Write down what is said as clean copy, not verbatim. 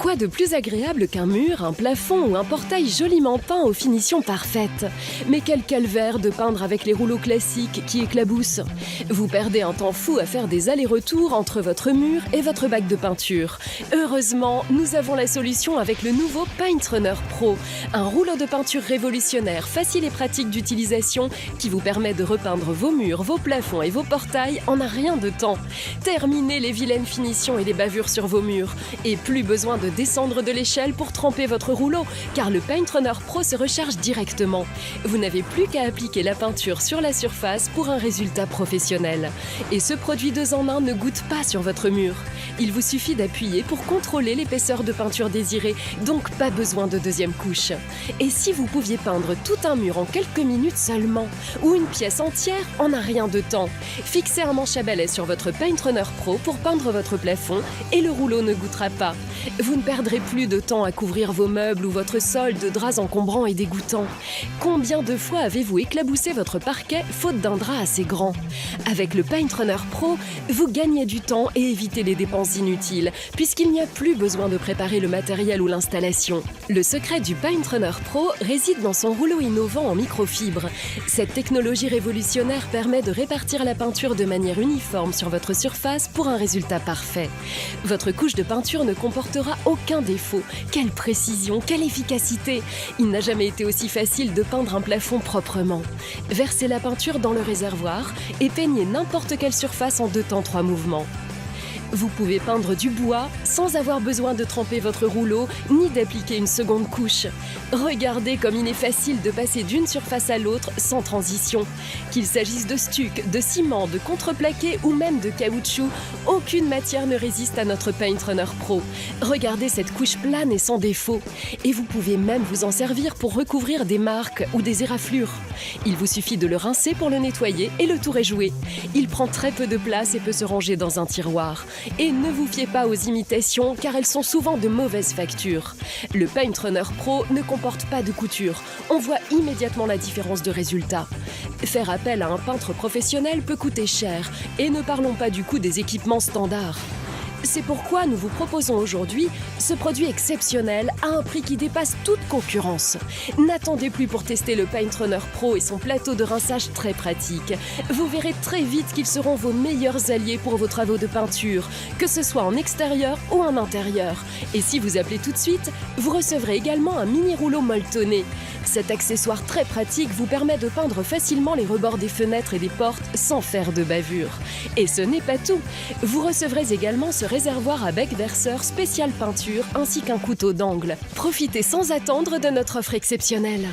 Quoi de plus agréable qu'un mur, un plafond ou un portail joliment peint aux finitions parfaites? Mais quel calvaire de peindre avec les rouleaux classiques qui éclaboussent! Vous perdez un temps fou à faire des allers-retours entre votre mur et votre bac de peinture. Heureusement, nous avons la solution avec le nouveau PaintRunner Pro, un rouleau de peinture révolutionnaire, facile et pratique d'utilisation qui vous permet de repeindre vos murs, vos plafonds et vos portails en un rien de temps. Terminez les vilaines finitions et les bavures sur vos murs. Et plus besoin de descendre de l'échelle pour tremper votre rouleau, car le PaintRunner Pro se recharge directement. Vous n'avez plus qu'à appliquer la peinture sur la surface pour un résultat professionnel. Et ce produit 2 en 1 ne goûte pas sur votre mur. Il vous suffit d'appuyer pour contrôler l'épaisseur de peinture désirée, donc pas besoin de deuxième couche. Et si vous pouviez peindre tout un mur en quelques minutes seulement, ou une pièce entière en un rien de temps, fixez un manche à balai sur votre PaintRunner Pro pour peindre votre plafond et le rouleau ne goûtera pas. Vous ne perdrez plus de temps à couvrir vos meubles ou votre sol de draps encombrants et dégoûtants. Combien de fois avez-vous éclaboussé votre parquet faute d'un drap assez grand? Avec le PaintRunner Pro, vous gagnez du temps et évitez les dépenses inutiles, puisqu'il n'y a plus besoin de préparer le matériel ou l'installation. Le secret du PaintRunner Pro réside dans son rouleau innovant en microfibre. Cette technologie révolutionnaire permet de répartir la peinture de manière uniforme sur votre surface pour un résultat parfait. Votre couche de peinture ne comportera aucun défaut. Quelle précision, quelle efficacité! Il n'a jamais été aussi facile de peindre un plafond proprement. Versez la peinture dans le réservoir et peignez n'importe quelle surface en 2 temps 3 mouvements. Vous pouvez peindre du bois sans avoir besoin de tremper votre rouleau ni d'appliquer une seconde couche. Regardez comme il est facile de passer d'une surface à l'autre sans transition. Qu'il s'agisse de stuc, de ciment, de contreplaqué ou même de caoutchouc, aucune matière ne résiste à notre PaintRunner Pro. Regardez cette couche plane et sans défaut. Et vous pouvez même vous en servir pour recouvrir des marques ou des éraflures. Il vous suffit de le rincer pour le nettoyer et le tour est joué. Il prend très peu de place et peut se ranger dans un tiroir. Et ne vous fiez pas aux imitations car elles sont souvent de mauvaise facture. Le PaintRunner Pro ne comporte pas de couture. On voit immédiatement la différence de résultat. Faire appel à un peintre professionnel peut coûter cher et ne parlons pas du coût des équipements standards. C'est pourquoi nous vous proposons aujourd'hui ce produit exceptionnel à un prix qui dépasse toute concurrence. N'attendez plus pour tester le PaintRunner Pro et son plateau de rinçage très pratique. Vous verrez très vite qu'ils seront vos meilleurs alliés pour vos travaux de peinture, que ce soit en extérieur ou en intérieur. Et si vous appelez tout de suite, vous recevrez également un mini rouleau molletonné. Cet accessoire très pratique vous permet de peindre facilement les rebords des fenêtres et des portes sans faire de bavure. Et ce n'est pas tout. Vous recevrez également ce réservoir à bec verseur spécial peinture ainsi qu'un couteau d'angle. Profitez sans attendre de notre offre exceptionnelle.